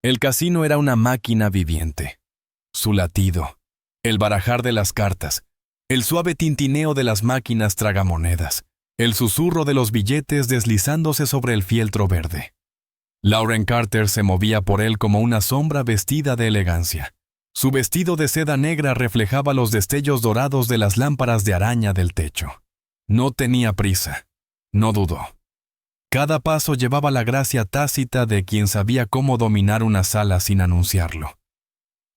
El casino era una máquina viviente. Su latido, el barajar de las cartas, el suave tintineo de las máquinas tragamonedas, el susurro de los billetes deslizándose sobre el fieltro verde. Lauren Carter se movía por él como una sombra vestida de elegancia. Su vestido de seda negra reflejaba los destellos dorados de las lámparas de araña del techo. No tenía prisa. No dudó. Cada paso llevaba la gracia tácita de quien sabía cómo dominar una sala sin anunciarlo.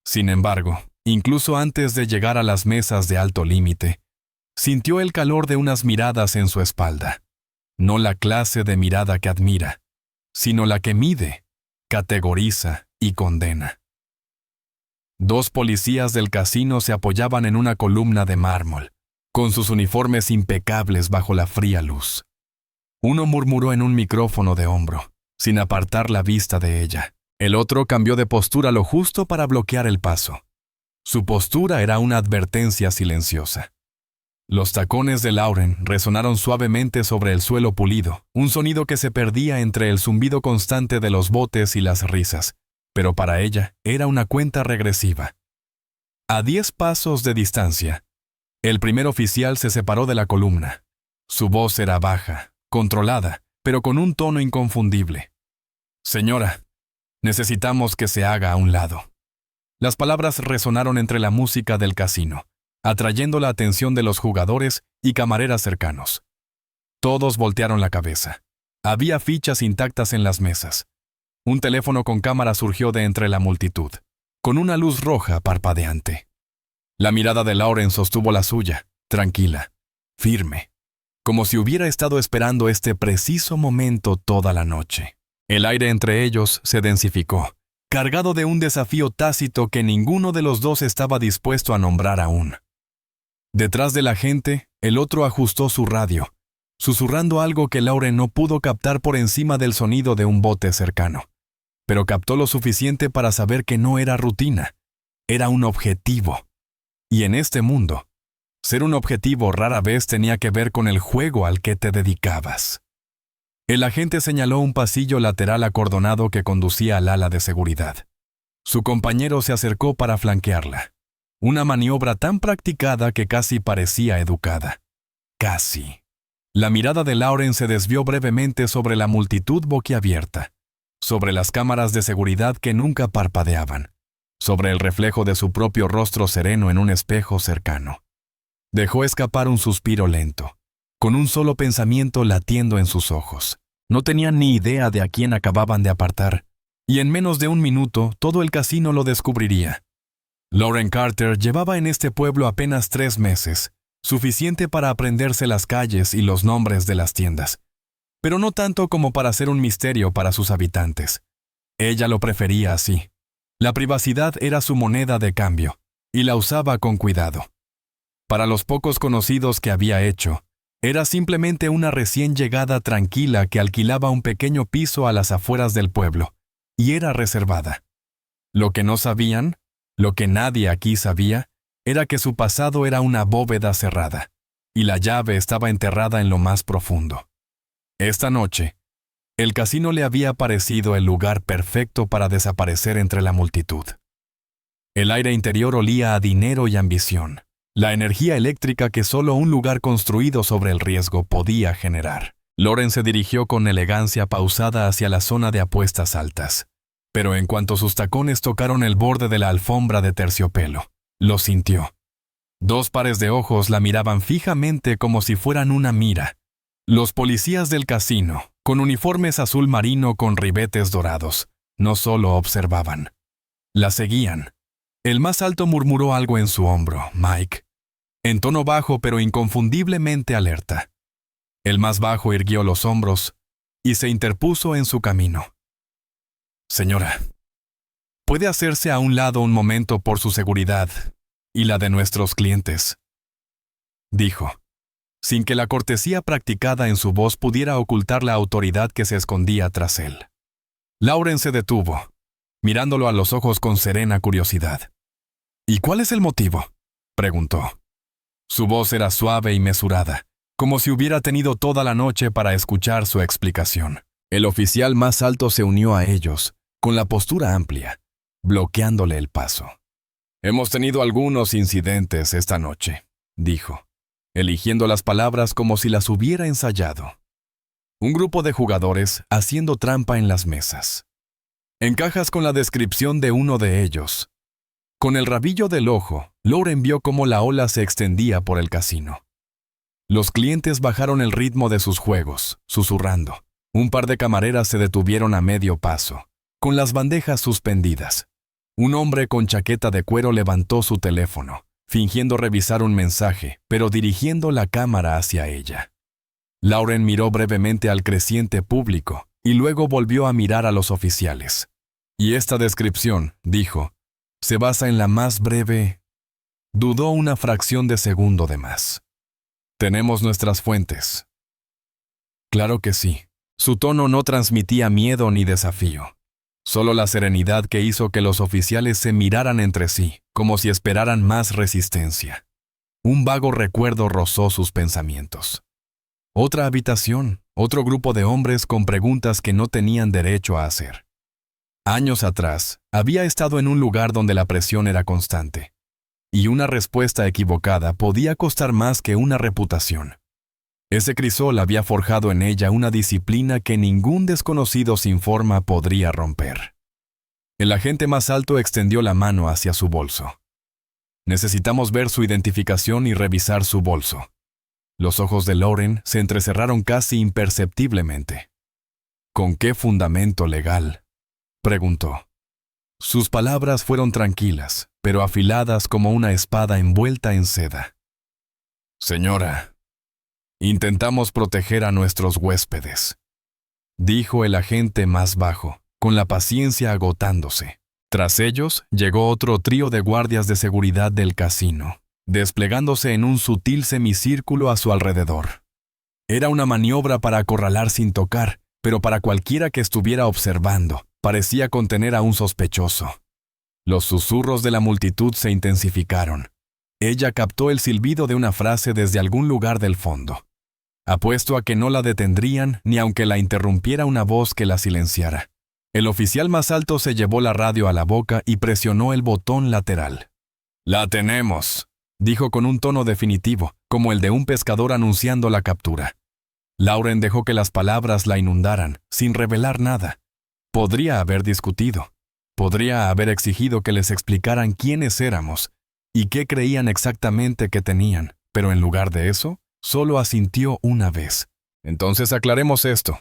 Sin embargo, incluso antes de llegar a las mesas de alto límite, sintió el calor de unas miradas en su espalda. No la clase de mirada que admira, sino la que mide, categoriza y condena. 2 policías del casino se apoyaban en una columna de mármol, con sus uniformes impecables bajo la fría luz. Uno murmuró en un micrófono de hombro, sin apartar la vista de ella. El otro cambió de postura lo justo para bloquear el paso. Su postura era una advertencia silenciosa. Los tacones de Lauren resonaron suavemente sobre el suelo pulido, un sonido que se perdía entre el zumbido constante de los botes y las risas, pero para ella era una cuenta regresiva. A 10 pasos de distancia, el primer oficial se separó de la columna. Su voz era baja, controlada, pero con un tono inconfundible. «Señora, necesitamos que se haga a un lado». Las palabras resonaron entre la música del casino, atrayendo la atención de los jugadores y camareras cercanos. Todos voltearon la cabeza. Había fichas intactas en las mesas. Un teléfono con cámara surgió de entre la multitud, con una luz roja parpadeante. La mirada de Lauren sostuvo la suya, tranquila, firme, como si hubiera estado esperando este preciso momento toda la noche. El aire entre ellos se densificó, cargado de un desafío tácito que ninguno de los dos estaba dispuesto a nombrar aún. Detrás de la gente, el otro ajustó su radio, susurrando algo que Lauren no pudo captar por encima del sonido de un bote cercano. Pero captó lo suficiente para saber que no era rutina, era un objetivo. Y en este mundo, ser un objetivo rara vez tenía que ver con el juego al que te dedicabas. El agente señaló un pasillo lateral acordonado que conducía al ala de seguridad. Su compañero se acercó para flanquearla. Una maniobra tan practicada que casi parecía educada. Casi. La mirada de Lauren se desvió brevemente sobre la multitud boquiabierta, sobre las cámaras de seguridad que nunca parpadeaban, sobre el reflejo de su propio rostro sereno en un espejo cercano. Dejó escapar un suspiro lento, con un solo pensamiento latiendo en sus ojos. No tenían ni idea de a quién acababan de apartar, y en menos de un minuto todo el casino lo descubriría. Lauren Carter llevaba en este pueblo apenas 3 meses, suficiente para aprenderse las calles y los nombres de las tiendas, pero no tanto como para ser un misterio para sus habitantes. Ella lo prefería así. La privacidad era su moneda de cambio, y la usaba con cuidado. Para los pocos conocidos que había hecho, era simplemente una recién llegada tranquila que alquilaba un pequeño piso a las afueras del pueblo, y era reservada. Lo que no sabían, lo que nadie aquí sabía, era que su pasado era una bóveda cerrada, y la llave estaba enterrada en lo más profundo. Esta noche, el casino le había parecido el lugar perfecto para desaparecer entre la multitud. El aire interior olía a dinero y ambición, la energía eléctrica que solo un lugar construido sobre el riesgo podía generar. Lauren se dirigió con elegancia pausada hacia la zona de apuestas altas. Pero en cuanto sus tacones tocaron el borde de la alfombra de terciopelo, lo sintió. 2 pares de ojos la miraban fijamente como si fueran una mira. Los policías del casino, con uniformes azul marino con ribetes dorados, no solo observaban. La seguían. El más alto murmuró algo en su hombro, Mike, en tono bajo pero inconfundiblemente alerta. El más bajo irguió los hombros y se interpuso en su camino. «Señora, ¿puede hacerse a un lado un momento por su seguridad y la de nuestros clientes?», dijo, sin que la cortesía practicada en su voz pudiera ocultar la autoridad que se escondía tras él. Lauren se detuvo, mirándolo a los ojos con serena curiosidad. «¿Y cuál es el motivo?», preguntó. Su voz era suave y mesurada, como si hubiera tenido toda la noche para escuchar su explicación. El oficial más alto se unió a ellos, con la postura amplia, bloqueándole el paso. «Hemos tenido algunos incidentes esta noche», dijo, eligiendo las palabras como si las hubiera ensayado. Un grupo de jugadores haciendo trampa en las mesas. Encajas con la descripción de uno de ellos. Con el rabillo del ojo, Lauren vio cómo la ola se extendía por el casino. Los clientes bajaron el ritmo de sus juegos, susurrando. Un par de camareras se detuvieron a medio paso, con las bandejas suspendidas. Un hombre con chaqueta de cuero levantó su teléfono, fingiendo revisar un mensaje, pero dirigiendo la cámara hacia ella. Lauren miró brevemente al creciente público y luego volvió a mirar a los oficiales. Y esta descripción, dijo, se basa en la más breve... Dudó una fracción de segundo de más. «Tenemos nuestras fuentes». Claro que sí. Su tono no transmitía miedo ni desafío. Solo la serenidad que hizo que los oficiales se miraran entre sí, como si esperaran más resistencia. Un vago recuerdo rozó sus pensamientos. Otra habitación, otro grupo de hombres con preguntas que no tenían derecho a hacer. Años atrás, había estado en un lugar donde la presión era constante. Y una respuesta equivocada podía costar más que una reputación. Ese crisol había forjado en ella una disciplina que ningún desconocido sin forma podría romper. El agente más alto extendió la mano hacia su bolso. «Necesitamos ver su identificación y revisar su bolso». Los ojos de Lauren se entrecerraron casi imperceptiblemente. «¿Con qué fundamento legal?», preguntó. Sus palabras fueron tranquilas, pero afiladas como una espada envuelta en seda. «Señora, intentamos proteger a nuestros huéspedes», dijo el agente más bajo, con la paciencia agotándose. Tras ellos, llegó otro trío de guardias de seguridad del casino, desplegándose en un sutil semicírculo a su alrededor. Era una maniobra para acorralar sin tocar, pero para cualquiera que estuviera observando, parecía contener a un sospechoso. Los susurros de la multitud se intensificaron. Ella captó el silbido de una frase desde algún lugar del fondo. Apuesto a que no la detendrían ni aunque la interrumpiera una voz que la silenciara. El oficial más alto se llevó la radio a la boca y presionó el botón lateral. «La tenemos», dijo con un tono definitivo, como el de un pescador anunciando la captura. Lauren dejó que las palabras la inundaran, sin revelar nada. Podría haber discutido. Podría haber exigido que les explicaran quiénes éramos y qué creían exactamente que tenían, pero en lugar de eso, solo asintió una vez. «Entonces aclaremos esto»,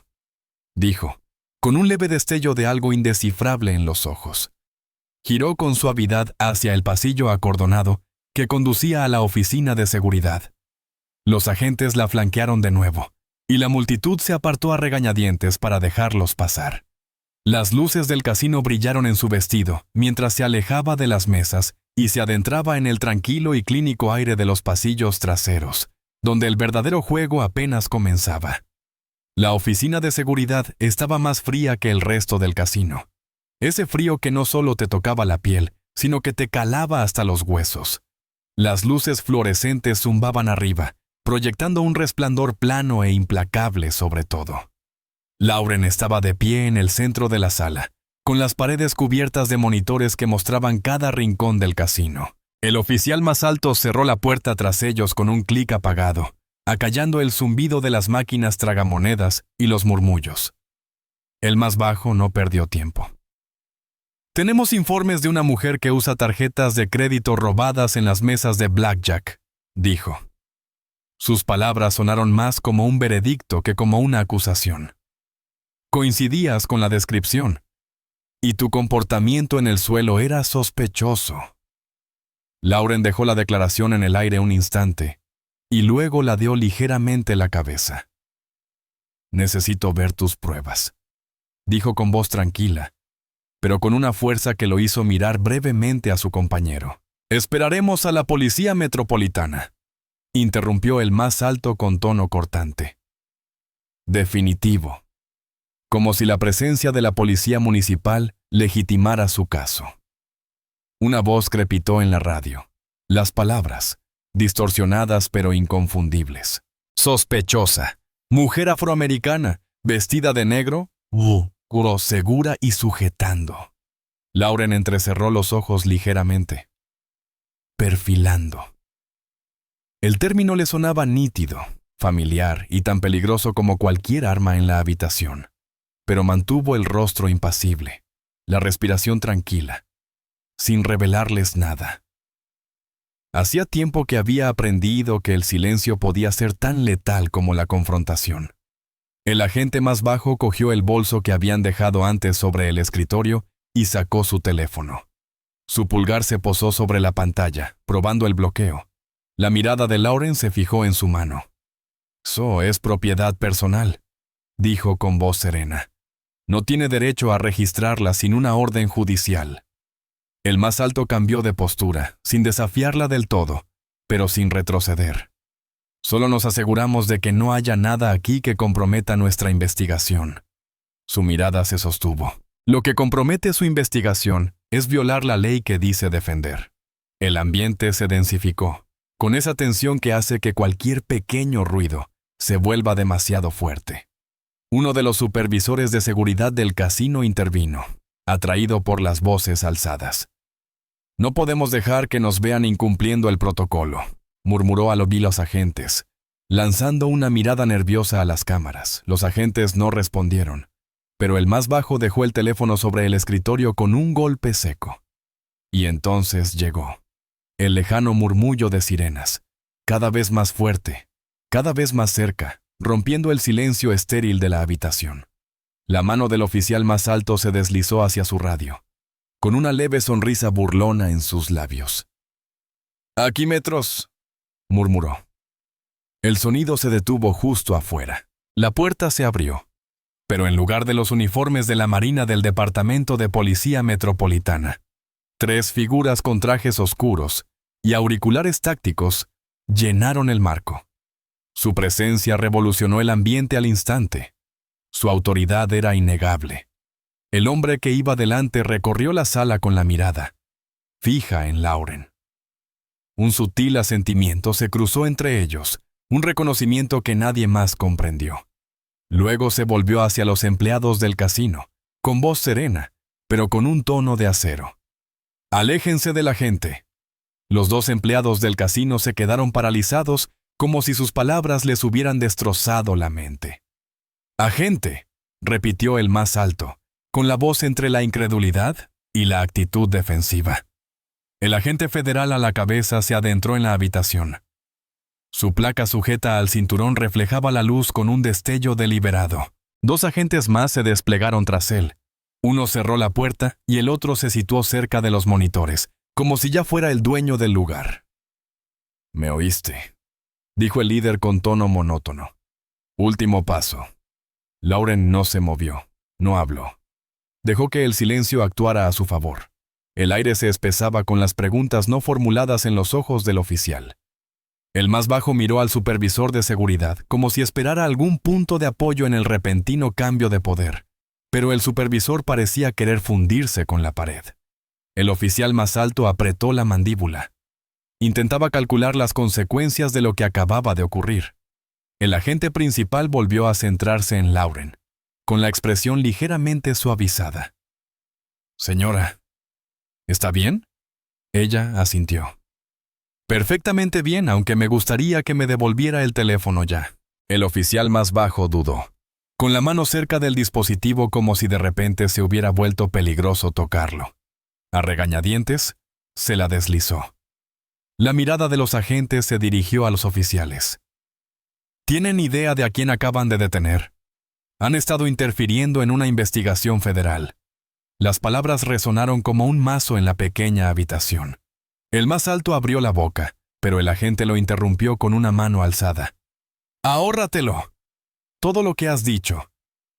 dijo, con un leve destello de algo indescifrable en los ojos. Giró con suavidad hacia el pasillo acordonado que conducía a la oficina de seguridad. Los agentes la flanquearon de nuevo, y la multitud se apartó a regañadientes para dejarlos pasar. Las luces del casino brillaron en su vestido mientras se alejaba de las mesas y se adentraba en el tranquilo y clínico aire de los pasillos traseros, donde el verdadero juego apenas comenzaba. La oficina de seguridad estaba más fría que el resto del casino. Ese frío que no solo te tocaba la piel, sino que te calaba hasta los huesos. Las luces fluorescentes zumbaban arriba, proyectando un resplandor plano e implacable sobre todo. Lauren estaba de pie en el centro de la sala, con las paredes cubiertas de monitores que mostraban cada rincón del casino. El oficial más alto cerró la puerta tras ellos con un clic apagado, acallando el zumbido de las máquinas tragamonedas y los murmullos. El más bajo no perdió tiempo. «Tenemos informes de una mujer que usa tarjetas de crédito robadas en las mesas de blackjack», dijo. Sus palabras sonaron más como un veredicto que como una acusación. «Coincidías con la descripción, y tu comportamiento en el suelo era sospechoso». Lauren dejó la declaración en el aire un instante, y luego ladeó ligeramente la cabeza. «Necesito ver tus pruebas», dijo con voz tranquila, pero con una fuerza que lo hizo mirar brevemente a su compañero. «Esperaremos a la policía metropolitana», interrumpió el más alto con tono cortante. Definitivo. Como si la presencia de la policía municipal legitimara su caso. Una voz crepitó en la radio. Las palabras, distorsionadas pero inconfundibles. «Sospechosa. Mujer afroamericana, vestida de negro, curó segura y sujetando. Lauren entrecerró los ojos ligeramente. Perfilando. El término le sonaba nítido, familiar y tan peligroso como cualquier arma en la habitación, pero mantuvo el rostro impasible, la respiración tranquila, sin revelarles nada. Hacía tiempo que había aprendido que el silencio podía ser tan letal como la confrontación. El agente más bajo cogió el bolso que habían dejado antes sobre el escritorio y sacó su teléfono. Su pulgar se posó sobre la pantalla, probando el bloqueo. La mirada de Lauren se fijó en su mano. «Eso es propiedad personal», dijo con voz serena. «No tiene derecho a registrarla sin una orden judicial». El más alto cambió de postura, sin desafiarla del todo, pero sin retroceder. «Solo nos aseguramos de que no haya nada aquí que comprometa nuestra investigación». Su mirada se sostuvo. «Lo que compromete su investigación es violar la ley que dice defender». El ambiente se densificó, con esa tensión que hace que cualquier pequeño ruido se vuelva demasiado fuerte. Uno de los supervisores de seguridad del casino intervino, atraído por las voces alzadas. «No podemos dejar que nos vean incumpliendo el protocolo», murmuró al oído los agentes, lanzando una mirada nerviosa a las cámaras. Los agentes no respondieron, pero el más bajo dejó el teléfono sobre el escritorio con un golpe seco. Y entonces llegó el lejano murmullo de sirenas, cada vez más fuerte, cada vez más cerca, rompiendo el silencio estéril de la habitación. La mano del oficial más alto se deslizó hacia su radio, con una leve sonrisa burlona en sus labios. «Aquí metros», murmuró. El sonido se detuvo justo afuera. La puerta se abrió, pero en lugar de los uniformes de la Marina del Departamento de Policía Metropolitana, 3 figuras con trajes oscuros y auriculares tácticos llenaron el marco. Su presencia revolucionó el ambiente al instante. Su autoridad era innegable. El hombre que iba delante recorrió la sala con la mirada, fija en Lauren. Un sutil asentimiento se cruzó entre ellos, un reconocimiento que nadie más comprendió. Luego se volvió hacia los empleados del casino, con voz serena, pero con un tono de acero. «Aléjense de la gente». Los 2 empleados del casino se quedaron paralizados, como si sus palabras les hubieran destrozado la mente. «Agente», repitió el más alto, con la voz entre la incredulidad y la actitud defensiva. El agente federal a la cabeza se adentró en la habitación. Su placa sujeta al cinturón reflejaba la luz con un destello deliberado. 2 agentes más se desplegaron tras él. Uno cerró la puerta y el otro se situó cerca de los monitores, como si ya fuera el dueño del lugar. «¿Me oíste?», dijo el líder con tono monótono. «Último paso». Lauren no se movió, no habló. Dejó que el silencio actuara a su favor. El aire se espesaba con las preguntas no formuladas en los ojos del oficial. El más bajo miró al supervisor de seguridad, como si esperara algún punto de apoyo en el repentino cambio de poder, pero el supervisor parecía querer fundirse con la pared. El oficial más alto apretó la mandíbula. Intentaba calcular las consecuencias de lo que acababa de ocurrir. El agente principal volvió a centrarse en Lauren, con la expresión ligeramente suavizada. «Señora, ¿está bien?». Ella asintió. «Perfectamente bien, aunque me gustaría que me devolviera el teléfono ya». El oficial más bajo dudó, con la mano cerca del dispositivo como si de repente se hubiera vuelto peligroso tocarlo. A regañadientes, se la deslizó. La mirada de los agentes se dirigió a los oficiales. «¿Tienen idea de a quién acaban de detener? Han estado interfiriendo en una investigación federal». Las palabras resonaron como un mazo en la pequeña habitación. El más alto abrió la boca, pero el agente lo interrumpió con una mano alzada. «Ahórratelo. Todo lo que has dicho,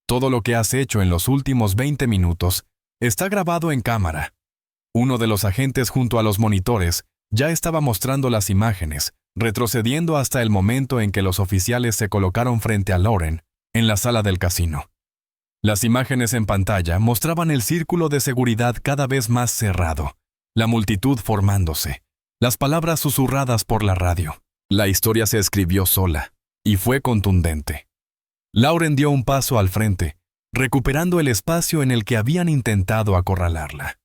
todo lo que has hecho en los últimos 20 minutos, está grabado en cámara». Uno de los agentes junto a los monitores ya estaba mostrando las imágenes, retrocediendo hasta el momento en que los oficiales se colocaron frente a Lauren en la sala del casino. Las imágenes en pantalla mostraban el círculo de seguridad cada vez más cerrado, la multitud formándose, las palabras susurradas por la radio. La historia se escribió sola, y fue contundente. Lauren dio un paso al frente, recuperando el espacio en el que habían intentado acorralarla.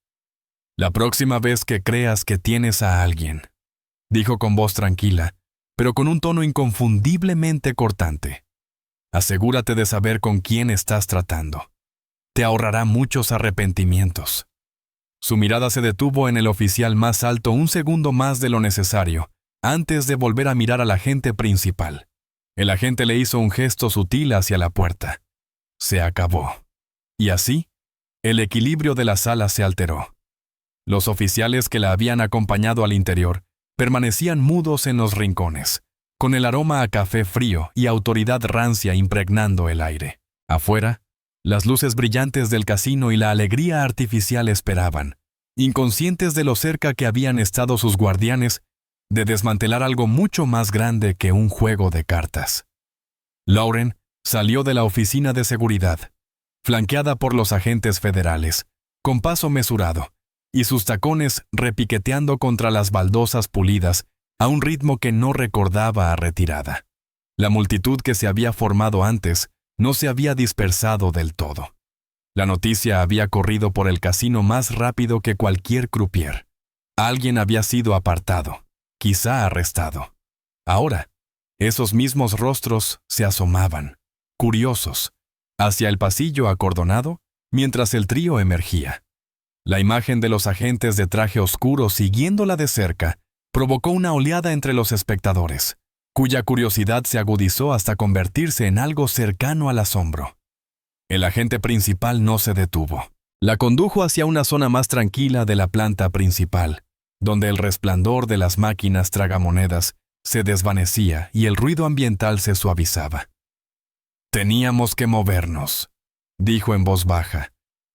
«La próxima vez que creas que tienes a alguien», dijo con voz tranquila, pero con un tono inconfundiblemente cortante, «asegúrate de saber con quién estás tratando. Te ahorrará muchos arrepentimientos». Su mirada se detuvo en el oficial más alto un segundo más de lo necesario, antes de volver a mirar al agente principal. El agente le hizo un gesto sutil hacia la puerta. Se acabó. Y así, el equilibrio de la sala se alteró. Los oficiales que la habían acompañado al interior permanecían mudos en los rincones, con el aroma a café frío y autoridad rancia impregnando el aire. Afuera, las luces brillantes del casino y la alegría artificial esperaban, inconscientes de lo cerca que habían estado sus guardianes de desmantelar algo mucho más grande que un juego de cartas. Lauren salió de la oficina de seguridad, flanqueada por los agentes federales, con paso mesurado, y sus tacones repiqueteando contra las baldosas pulidas a un ritmo que no recordaba a retirada. La multitud que se había formado antes no se había dispersado del todo. La noticia había corrido por el casino más rápido que cualquier croupier. Alguien había sido apartado, quizá arrestado. Ahora, esos mismos rostros se asomaban, curiosos, hacia el pasillo acordonado mientras el trío emergía. La imagen de los agentes de traje oscuro siguiéndola de cerca provocó una oleada entre los espectadores, cuya curiosidad se agudizó hasta convertirse en algo cercano al asombro. El agente principal no se detuvo. La condujo hacia una zona más tranquila de la planta principal, donde el resplandor de las máquinas tragamonedas se desvanecía y el ruido ambiental se suavizaba. «Teníamos que movernos», dijo en voz baja.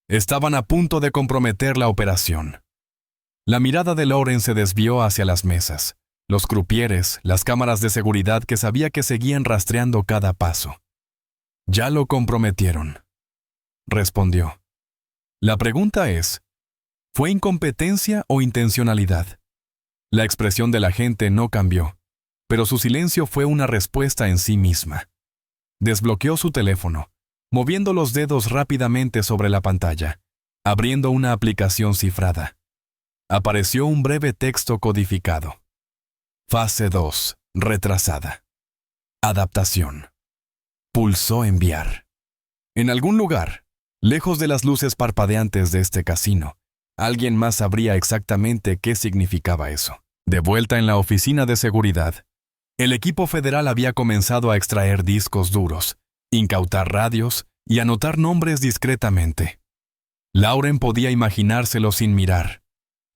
Estaban a punto de comprometer la operación. La mirada de Lauren se desvió hacia las mesas, los croupieres, las cámaras de seguridad que sabía que seguían rastreando cada paso. «Ya lo comprometieron», respondió. La pregunta es, ¿fue incompetencia o intencionalidad? La expresión de la gente no cambió, pero su silencio fue una respuesta en sí misma. Desbloqueó su teléfono, moviendo los dedos rápidamente sobre la pantalla, abriendo una aplicación cifrada. Apareció un breve texto codificado. Fase 2, retrasada. Adaptación. Pulsó enviar. En algún lugar, lejos de las luces parpadeantes de este casino, alguien más sabría exactamente qué significaba eso. De vuelta en la oficina de seguridad, el equipo federal había comenzado a extraer discos duros, incautar radios y anotar nombres discretamente. Lauren podía imaginárselo sin mirar.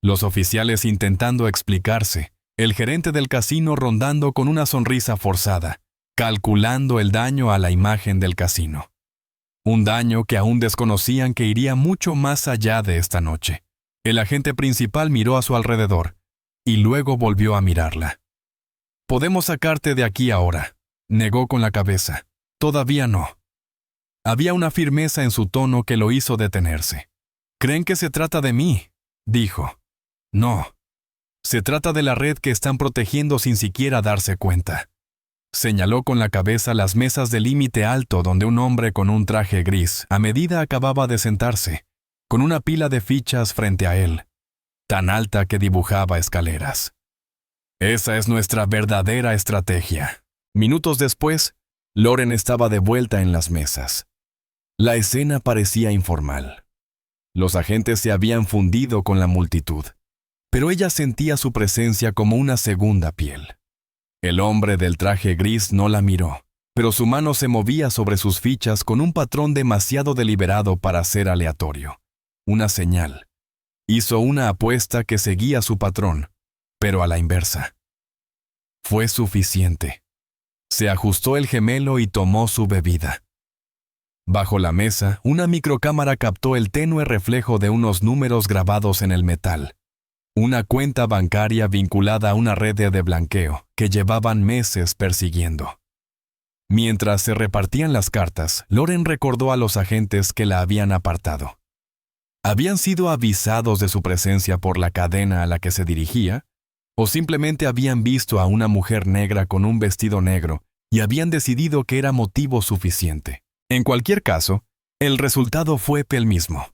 Los oficiales intentando explicarse, el gerente del casino rondando con una sonrisa forzada, calculando el daño a la imagen del casino. Un daño que aún desconocían que iría mucho más allá de esta noche. El agente principal miró a su alrededor y luego volvió a mirarla. «Podemos sacarte de aquí ahora», negó con la cabeza. «Todavía no». Había una firmeza en su tono que lo hizo detenerse. «¿Creen que se trata de mí?», dijo. «No. Se trata de la red que están protegiendo sin siquiera darse cuenta». Señaló con la cabeza las mesas de límite alto donde un hombre con un traje gris a medida acababa de sentarse, con una pila de fichas frente a él, tan alta que dibujaba escaleras. «Esa es nuestra verdadera estrategia». Minutos después, Lauren estaba de vuelta en las mesas. La escena parecía informal. Los agentes se habían fundido con la multitud, pero ella sentía su presencia como una segunda piel. El hombre del traje gris no la miró, pero su mano se movía sobre sus fichas con un patrón demasiado deliberado para ser aleatorio. Una señal. Hizo una apuesta que seguía su patrón, pero a la inversa. Fue suficiente. Se ajustó el gemelo y tomó su bebida. Bajo la mesa, una microcámara captó el tenue reflejo de unos números grabados en el metal. Una cuenta bancaria vinculada a una red de blanqueo que llevaban meses persiguiendo. Mientras se repartían las cartas, Lauren recordó a los agentes que la habían apartado. ¿Habían sido avisados de su presencia por la cadena a la que se dirigía? ¿O simplemente habían visto a una mujer negra con un vestido negro y habían decidido que era motivo suficiente? En cualquier caso, El resultado fue el mismo.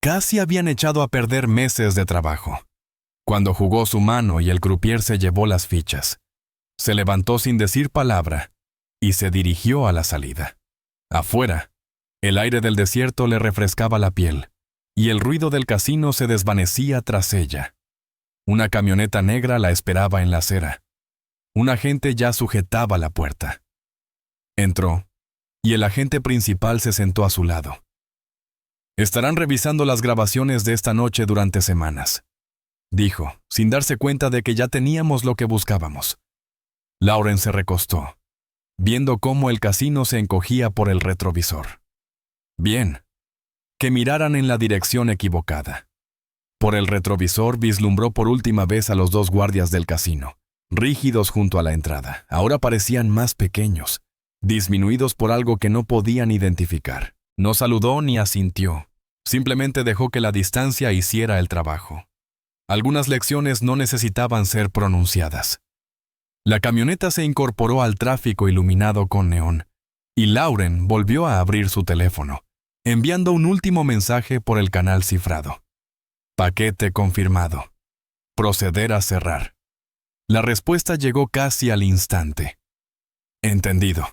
Casi habían echado a perder meses de trabajo. Cuando jugó su mano y el croupier se llevó las fichas, se levantó sin decir palabra y se dirigió a la salida. Afuera, el aire del desierto le refrescaba la piel y el ruido del casino se desvanecía tras ella. Una camioneta negra la esperaba en la acera. Un agente ya sujetaba la puerta. Entró y el agente principal se sentó a su lado. «Estarán revisando las grabaciones de esta noche durante semanas», dijo, sin darse cuenta de que ya teníamos lo que buscábamos. Lauren se recostó, viendo cómo el casino se encogía por el retrovisor. Bien, que miraran en la dirección equivocada. Por el retrovisor vislumbró por última vez a los 2 guardias del casino, rígidos junto a la entrada. Ahora parecían más pequeños, disminuidos por algo que no podían identificar. No saludó ni asintió, simplemente dejó que la distancia hiciera el trabajo. Algunas lecciones no necesitaban ser pronunciadas. La camioneta se incorporó al tráfico iluminado con neón, y Lauren volvió a abrir su teléfono, enviando un último mensaje por el canal cifrado. Paquete confirmado. Proceder a cerrar. La respuesta llegó casi al instante. Entendido.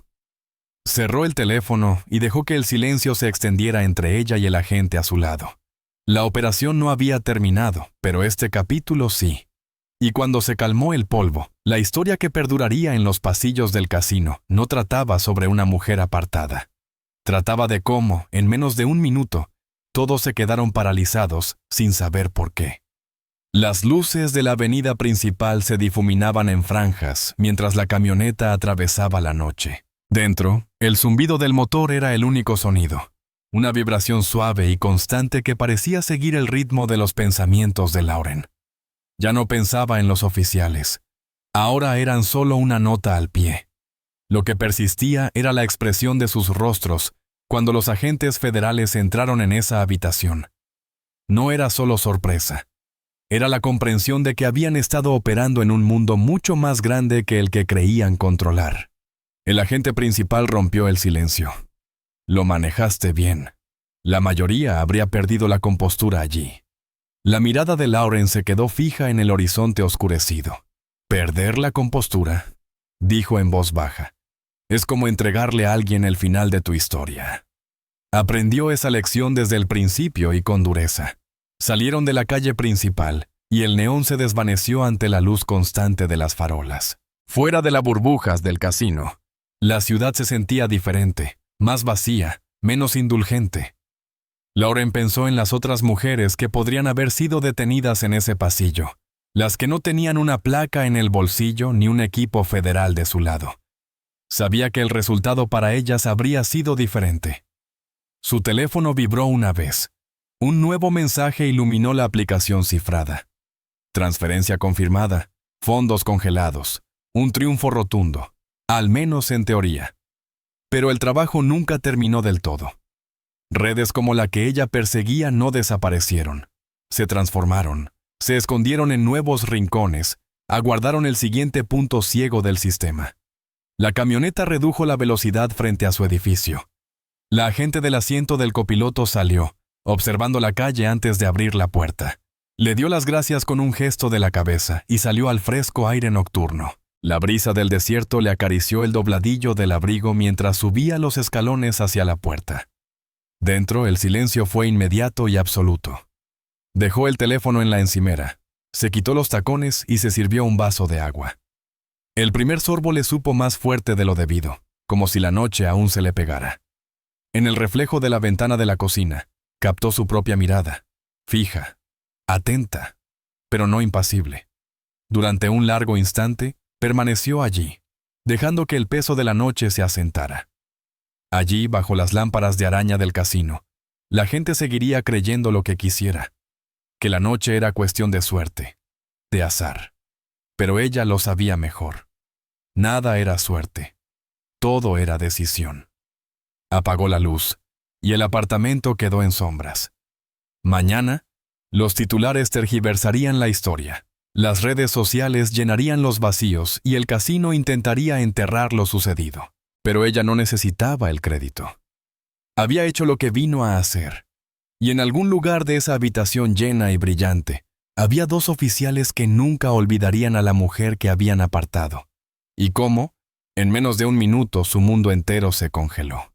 Cerró el teléfono y dejó que el silencio se extendiera entre ella y el agente a su lado. La operación no había terminado, pero este capítulo sí. Y cuando se calmó el polvo, la historia que perduraría en los pasillos del casino no trataba sobre una mujer apartada. Trataba de cómo, en menos de 1 minuto, todos se quedaron paralizados sin saber por qué. Las luces de la avenida principal se difuminaban en franjas mientras la camioneta atravesaba la noche. Dentro, el zumbido del motor era el único sonido, una vibración suave y constante que parecía seguir el ritmo de los pensamientos de Lauren. Ya no pensaba en los oficiales. Ahora eran solo una nota al pie. Lo que persistía era la expresión de sus rostros cuando los agentes federales entraron en esa habitación. No era solo sorpresa. Era la comprensión de que habían estado operando en un mundo mucho más grande que el que creían controlar. El agente principal rompió el silencio. «Lo manejaste bien. La mayoría habría perdido la compostura allí». La mirada de Lauren se quedó fija en el horizonte oscurecido. «¿Perder la compostura?», dijo en voz baja. «Es como entregarle a alguien el final de tu historia». Aprendió esa lección desde el principio y con dureza. Salieron de la calle principal y el neón se desvaneció ante la luz constante de las farolas. Fuera de las burbujas del casino, la ciudad se sentía diferente, más vacía, menos indulgente. Lauren pensó en las otras mujeres que podrían haber sido detenidas en ese pasillo, las que no tenían una placa en el bolsillo ni un equipo federal de su lado. Sabía que el resultado para ellas habría sido diferente. Su teléfono vibró una vez. Un nuevo mensaje iluminó la aplicación cifrada. Transferencia confirmada, fondos congelados, un triunfo rotundo, al menos en teoría. Pero el trabajo nunca terminó del todo. Redes como la que ella perseguía no desaparecieron. Se transformaron, se escondieron en nuevos rincones, aguardaron el siguiente punto ciego del sistema. La camioneta redujo la velocidad frente a su edificio. La agente del asiento del copiloto salió, observando la calle antes de abrir la puerta. Le dio las gracias con un gesto de la cabeza y salió al fresco aire nocturno. La brisa del desierto le acarició el dobladillo del abrigo mientras subía los escalones hacia la puerta. Dentro, el silencio fue inmediato y absoluto. Dejó el teléfono en la encimera, se quitó los tacones y se sirvió un vaso de agua. El primer sorbo le supo más fuerte de lo debido, como si la noche aún se le pegara. En el reflejo de la ventana de la cocina, captó su propia mirada, fija, atenta, pero no impasible. Durante un largo instante, permaneció allí, dejando que el peso de la noche se asentara. Allí, bajo las lámparas de araña del casino, la gente seguiría creyendo lo que quisiera, que la noche era cuestión de suerte, de azar. Pero ella lo sabía mejor. Nada era suerte. Todo era decisión. Apagó la luz, y el apartamento quedó en sombras. Mañana, los titulares tergiversarían la historia. Las redes sociales llenarían los vacíos y el casino intentaría enterrar lo sucedido. Pero ella no necesitaba el crédito. Había hecho lo que vino a hacer. Y en algún lugar de esa habitación llena y brillante, había dos oficiales que nunca olvidarían a la mujer que habían apartado. Y cómo, en menos de un minuto, su mundo entero se congeló.